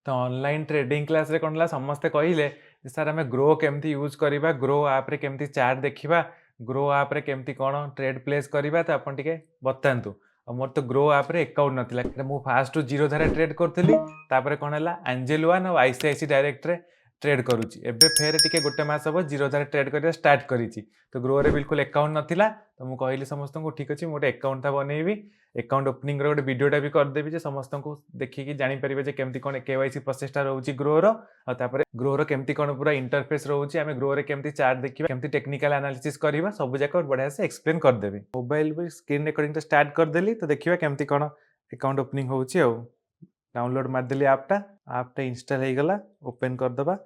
तो online trading class रे कोन ला समस्ते कहिले सर आम ग्रो केमती यूज करबा ग्रो ऐप रे केमती चार्ट देखिबा ग्रो ऐप रे केमती कोन ट्रेड प्लेस करबा तो आपन टिके बतांतु मोर तो ग्रो ऐप रे अकाउंट नथिला मु फास्ट टू जीरो धारा ट्रेड करथली तापर कोन हला एंजल वन और आईसीआईसी डायरेक्ट रे ट्रेड करूची एबे फेर टिके गोटे मास हबो जीरो धारा ट्रेड करिया स्टार्ट करिची तो ग्रो रे बिल्कुल अकाउंट नथिला तो मु कहली समस्त को ठीक अछि मोटे अकाउंट था बनेबी अकाउंट ओपनिंग रो गोटे वीडियोटा भी कर देबी जे समस्त को देखि जानि परिबे जे केमती कोन केवाईसी प्रोसेसटा रहउची ग्रो रो आ तापर ग्रो रो केमती कोन पूरा इंटरफेस रहउची आमे ग्रो रे केमती चार्ट देखिबा केमती टेक्निकल एनालिसिस करबा सब जाक बढ़िया से एक्सप्लेन कर देबी मोबाइल पे स्क्रीन रिकॉर्डिंग तो स्टार्ट कर देली तो देखिबा केमती कोन अकाउंट ओपनिंग होउची आ डाउनलोड मार देली ऐपटा इंस्टॉल हे गला ओपन कर दबा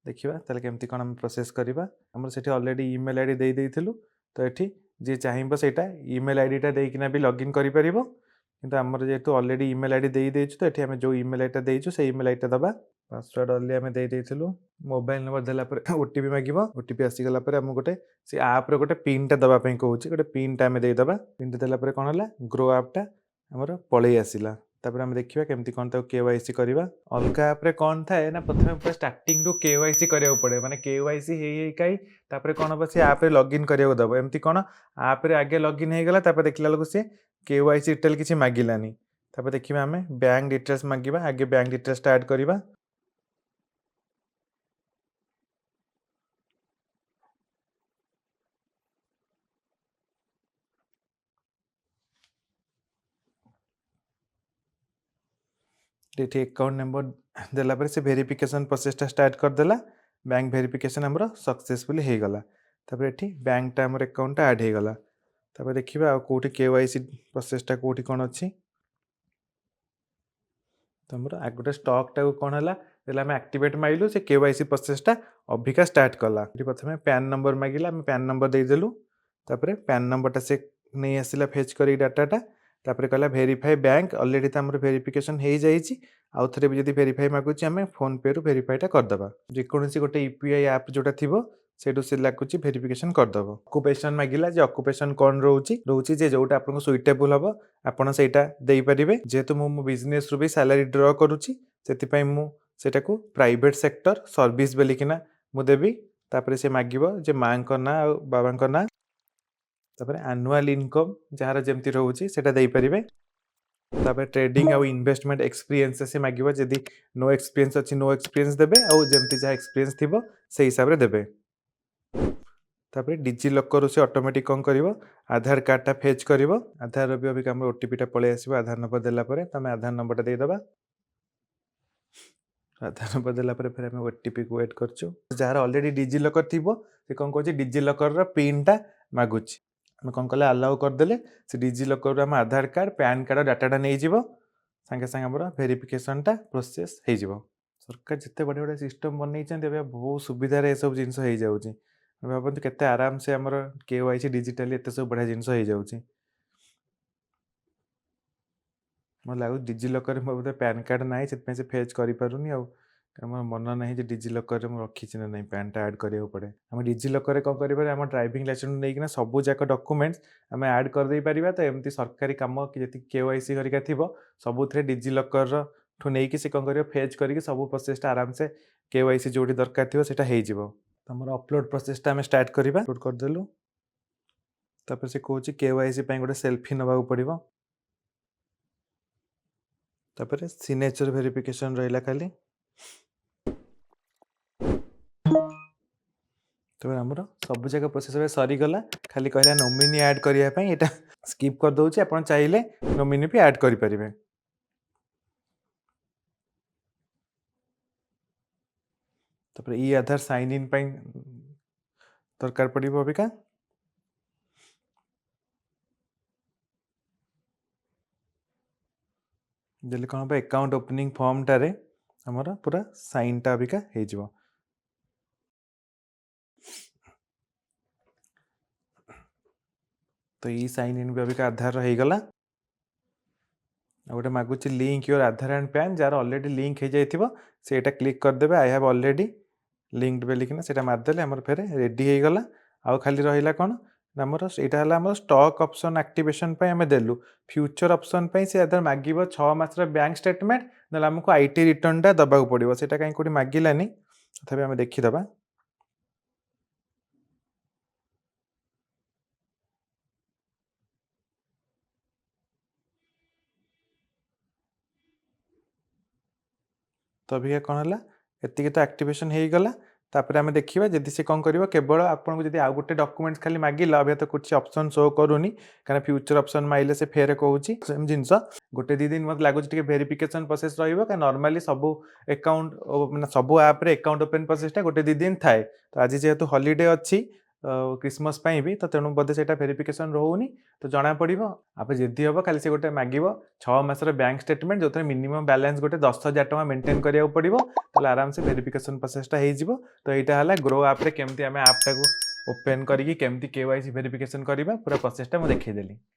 देखिबा ताले केमती कोन हम प्रोसेस करबा हमर सेठी ऑलरेडी ईमेल आईडी दे देइथिलु तो एठी जे चाहिबो सेटा ईमेल आईडी टा देकिना भी लॉगिन करि परिबो किंतु हमर जेतु ऑलरेडी ईमेल आईडी दे देइछु तो एठी हमें जो ईमेल आईडी देइछु से ईमेल आईडी दबा पासवर्ड ऑलरेडी हमें दे देइथिलु मोबाइल नंबर देला पर ओटीपी मागिबो ओटीपी आसी गला पर हम गोटे से ऐप रे गोटे पिन टा दबा पई कहूची गोटे पिन टा हमें दे दबा पिन टा देला पर कोन हला ग्रो ऐप टा हमर पळै आसीला तापर हम देखिबा केमती कोन ता केवाईसी करबा अलगा ऐप रे कोन थाए ना प्रथमे पूरा स्टार्टिंग रो केवाईसी करिया पड़े माने केवाईसी हे काई तापर कोन बस ऐप रे लॉगिन करिया दबो एमती कोन ऐप रे आगे लॉगिन हे गला तापर देखला लको से केवाईसी डिटेल किछि मागिलानी तापर देखिबा हमें बैंक डिटेल्स मागिबा आगे बैंक डिटेल्स ऐड करबा डेटी अकाउंट नंबर देला पर से वेरिफिकेशन प्रोसेसटा स्टार्ट कर देला बैंक वेरिफिकेशन हमरो सक्सेसफुली हे गला तापर एठी बैंक टा हमर अकाउंट ऐड हे गला तापर देखिबा आ कोठी केवाईसी प्रोसेसटा कोठी कोन अछि तो हमर आ गोटे स्टॉक टा कोन हला देला हम एक्टिवेट माइलु से केवाईसी प्रोसेसटा अभिका स्टार्ट कला एठी प्रथमे पैन नंबर मागिला हम पैन नंबर दे देलु तापर पैन नंबरटा से नै आसिला फेच करी डाटाटा तापर कहला वेरीफाई बैंक ऑलरेडी तो हमर वेरिफिकेशन हे जाईची आउ थरे भी जदी वेरीफाई मागुची हमें फोन पे रु वेरीफाईटा कर दबा जे कोनसी गोटे यूपीआई ऐप जोटा थिबो सेटु से लागुची वेरिफिकेशन कर दबो ऑक्युपेशन मागिला जे ऑक्युपेशन कोन रहउची जे जोटा आपन सुइटेबल हबो आपन सेटा देई परिबे जेतु मो बिजनेस रु भी सैलरी ड्रॉ करूची सेति पई मु सेटा को प्राइवेट सेक्टर सर्विस बेलिकिना मु देबी तापर से मागिबो जे मां को ना बाबा को ना तापर एनुअल इनकम जहार जेमती रहउची सेटा देई परिबे तापर ट्रेडिंग और इन्वेस्टमेंट एक्सपीरियंस से मागिबो जदी नो एक्सपीरियंस अछि नो एक्सपीरियंस देबे और जेमती जा एक्सपीरियंस थिबो से हिसाब रे देबे तापर डिजी लॉकर से ऑटोमेटिक कोन करिवो आधार कार्ड टा फेच करिवो आधार भी अभी हम ओटीपी टा पळे आसीबो आधार नंबर देला परे तमे आधार नंबर टा दे दबा आधार नंबर देला परे फिर हम ओटीपी को वेट करछु जहार ऑलरेडी डिजी लॉकर थिबो से कोन कहछि डिजी लॉकर रो पिन टा मागुछि हम कौन कले अलाउ करदे से डिजी लॉकर आम आधार कार्ड पैन कार्ड डाटा नहीं जीवो सांगे सांगे हमर वेरिफिकेशनटा प्रोसेस हो जीवो सरकार जिते बढ़िया बढ़िया सिस्टम बनई बहुत सुविधा रे सब जिनस हो जाउची भाबंतु केते आराम से हमर केवाईसी डिजिटली एते सब बढ़िया जिनस हो जाउची म लागु डिजी लॉकर में बोधे पैन कार्ड नाही सेत से फेच करि पारुनी आ हमर मन नाही जे डिजी लॉकर रे म रखी छिन नाही पैन टा ऐड करियो पड़े हम डिजी लॉकर रे को करि पारे हम ड्राइविंग लाइसेंस नै किना सब जाक डॉक्यूमेंट्स हम ऐड कर दे परिबा तो एमती सरकारी काम कि जति केवाईसी करिका थिबो सबुथरे डिजी लॉकर रो ठु नै कि से कोन करियो फेच करिके सब प्रोसेस टा आराम से केवाईसी जोडी दरकार थिबो सेटा हे जिवो हमर अपलोड प्रोसेस टा हम स्टार्ट करिबा अपलोड कर देलु तापर से कहूची केवाईसी पई गोटे सेल्फी नबाक पड़िबो तापर सिग्नेचर वेरिफिकेशन रहिला खाली तो हमरो सब जगह प्रोसेस में सरी गला खाली कहला नोमिनी ऐड करिया पई एटा स्किप कर दोची आपण चाहिले नोमिनी भी ऐड करि परिबे तापर ई आधार साइन इन पई दरकार पड़िबो अबिका देले कोन बा अकाउंट ओपनिंग फॉर्म टारे हमरा पूरा साइन टा अबिका हे जिवो तो ई साइन इन भी अबिका आधार रही गला गोटे मागुची link your Aadhaar and PAN जार ऑलरेडी लिंक हो जाइथिबो सेटा क्लिक कर देबे आई हैव ऑलरेडी लिंक्ड बेली किना सेटा मार देले हमर फेरे रेडी हे गला आउ खाली रहिला कोन ଆମର ଏଇଟା ହେଲା ଆମର ଷ୍ଟକ୍ ଅପସନ୍ ଆକ୍ଟିଭେସନ୍ ପାଇଁ ଆମେ ଦେଲୁ। ଫ୍ୟୁଚର୍ ଅପସନ୍ ପାଇଁ ସେ ଆଇଦର୍ ମାଗିବ 6 ମାସର ବ୍ୟାଙ୍କ ଷ୍ଟେଟମେଣ୍ଟ, ନହେଲେ ଆମକୁ ଆଇଟି ରିଟର୍ଣ୍ଣଟା ଦେବାକୁ ପଡ଼ିବ। ସେଇଟା କାହିଁ କୋଉଠି ମାଗିଲାନି, ତଥାପି ଆମେ ଦେଖିଦେବା। ତ ଅବିକା କ'ଣ ହେଲା, ଏତିକି ତ ଆକ୍ଟିଭେସନ୍ ହେଇଗଲା। ତାପରେ ଆମେ ଦେଖିବା ଯଦି ସେ କ'ଣ କରିବ, କେବଳ ଆପଣଙ୍କୁ ଯଦି ଆଉ ଗୋଟେ ଡକ୍ୟୁମେଣ୍ଟସ୍ ଖାଲି ମାଗିଲା, ଅବିକା ତ କିଛି ଅପସନ୍ ଶୋ କରୁନି, କାରଣ ଫ୍ୟୁଚର୍ ଅପସନ୍ ମାଇଲେ ସେ ଫେରେ କହୁଛି ସେମ୍ ଜିନିଷ। ଗୋଟେ 2 ଦିନ ମୋତେ ଲାଗୁଛି ଟିକେ ଭେରିଫିକେସନ୍ ପ୍ରୋସେସ୍ ରହିବ, କାରଣ ନର୍ମାଲି ସବୁ ଆକାଉଣ୍ଟ ମାନେ ସବୁ ଆପ୍‌ରେ ଆକାଉଣ୍ଟ ଓପନ୍ ପ୍ରୋସେସ୍‌ଟା ଗୋଟେ 2 ଦିନ ଥାଏ। ତ ଆଜି ଯେହେତୁ ହଲିଡେ ଅଛି କ୍ରିସମସ୍ ପାଇଁ ବି, ତ ତେଣୁ ବୋଧେ ସେଇଟା ଭେରିଫିକେସନ୍ ରହୁନି, ତ ଜଣାପଡ଼ିବ। ଆପରେ ଯଦି ହବ ଖାଲି ସେ ଗୋଟେ ମାଗିବ 6 ମାସର ବ୍ୟାଙ୍କ ଷ୍ଟେଟମେଣ୍ଟ, ଯେଉଁଥିରେ ମିନିମମ୍ ବାଲାନ୍ସ ଗୋଟେ 10,000 ଟଙ୍କା ମେଣ୍ଟେନ୍ କରିବାକୁ ପଡ଼ିବ। ତାହେଲେ ଆରାମସେ ଭେରିଫିକେସନ୍ ପ୍ରୋସେସ୍‌ଟା ହେଇଯିବ। ତ ଏଇଟା ହେଲା ଗ୍ରୋ ଆପ୍‌ରେ କେମିତି ଆମେ ଆପ୍‌ଟାକୁ ଓପେନ୍ କରିକି କେମିତି KYC ଭେରିଫିକେସନ୍ କରିବା, ପୁରା ପ୍ରୋସେସ୍‌ଟା ମୁଁ ଦେଖେଇଦେଲି।